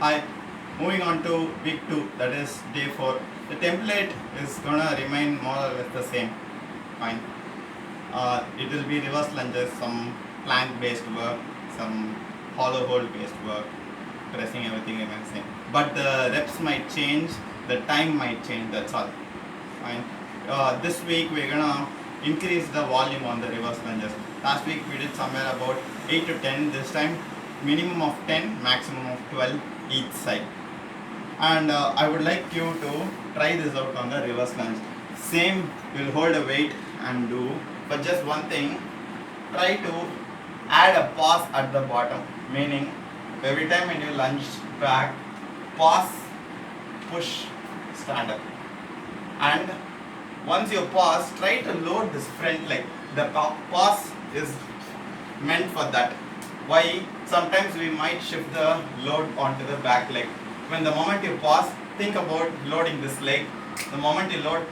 Hi, moving on to week 2, that is day 4. The template is gonna remain more or less the same. Fine. It will be reverse lunges, some plank based work, some hollow hold based work, pressing everything remains same. But the reps might change, the time might change, that's all. Fine. This week we're gonna increase the volume on the reverse lunges. Last week we did somewhere about 8 to 10. This time minimum of 10, maximum of 12 each side. And I would like you to try this out on the reverse lunge. Same, you'll hold a weight and do, but just one thing, try to add a pause at the bottom, meaning every time when you lunge back, pause, push, stand up. And once you pause, try to load this front leg. The pause is meant for that. Why? Sometimes we might shift the load onto the back leg. When the moment you pause, think about loading this leg. The moment you load,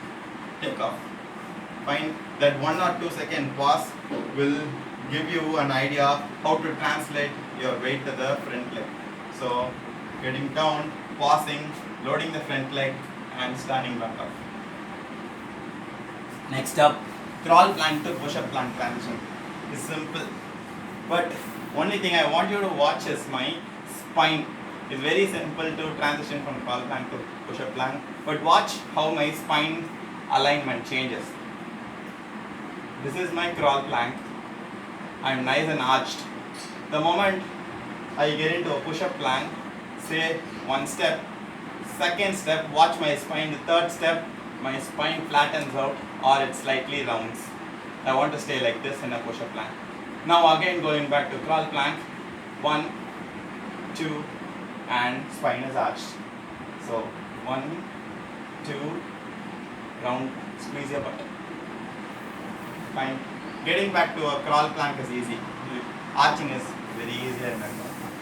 take off. Fine. That 1 or 2 second pause will give you an idea how to translate your weight to the front leg. So, getting down, pausing, loading the front leg, and standing back up. Next up, crawl plank to push-up plank transition. It's simple, but only thing I want you to watch is my spine. It's very simple to transition from crawl plank to push-up plank, but watch how my spine alignment changes. This is my crawl plank. I'm nice and arched. The moment I get into a push-up plank, say one step, second step, watch my spine, the third step, my spine flattens out or it slightly rounds. I want to stay like this in a push-up plank. Now again going back to crawl plank, 1, 2, and spine is arched. So 1, 2, round, squeeze your butt. Fine. Getting back to a crawl plank is easy. Arching is very easier than crawl plank.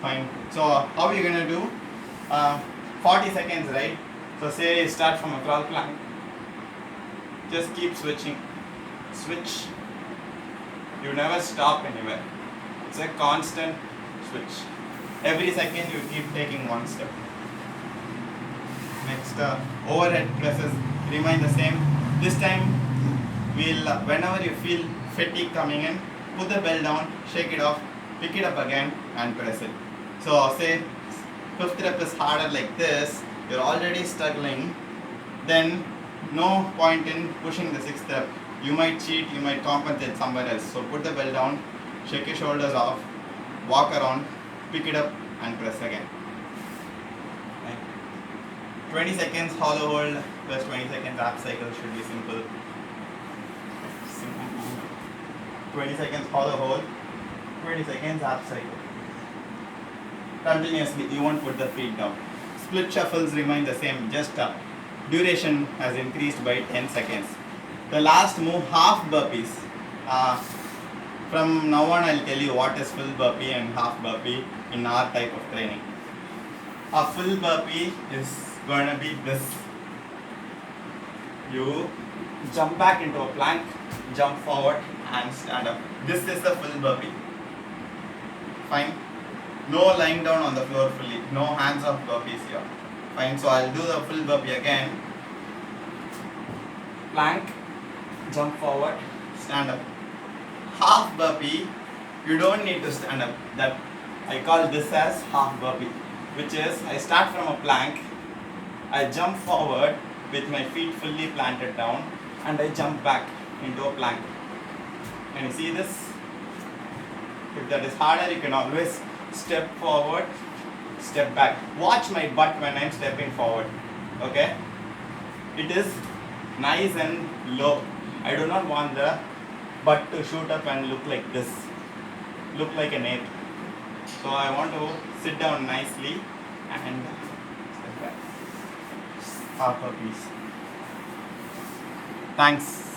Fine. So how are you gonna do? 40 seconds, right? So say you start from a crawl plank. Just keep switching. Switch. You never stop anywhere. It's a constant switch. Every second you keep taking one step. Next, overhead presses remain the same. This time, whenever you feel fatigue coming in, put the bell down, shake it off, pick it up again, and press it. So say 5th rep is harder like this. You're already struggling. Then no point in pushing the 6th rep. You might cheat, you might compensate somewhere else. So put the bell down, shake your shoulders off, walk around, pick it up and press again. 20 seconds hollow hold plus 20 seconds ab cycle should be simple. 20 seconds hollow hold, 20 seconds ab cycle. Continuously, you won't put the feet down. Split shuffles remain the same, just duration has increased by 10 seconds. The last move, half burpees. From now on, I'll tell you what is full burpee and half burpee in our type of training. A full burpee is going to be this. You jump back into a plank, jump forward and stand up. This is the full burpee. Fine. No lying down on the floor fully. No hands off burpees here. Fine. So I'll do the full burpee again. Plank, jump forward, stand up. Half burpee, you don't need to stand up. That I call this as half burpee, which is I start from a plank, I jump forward with my feet fully planted down, and I jump back into a plank. Can you see this? If that is harder, you can always step forward, step back. Watch my butt when I'm stepping forward. Okay? It is nice and low. I do not want the butt to shoot up and look like this. Look like an ape. So I want to sit down nicely and step back. Half a piece. Thanks.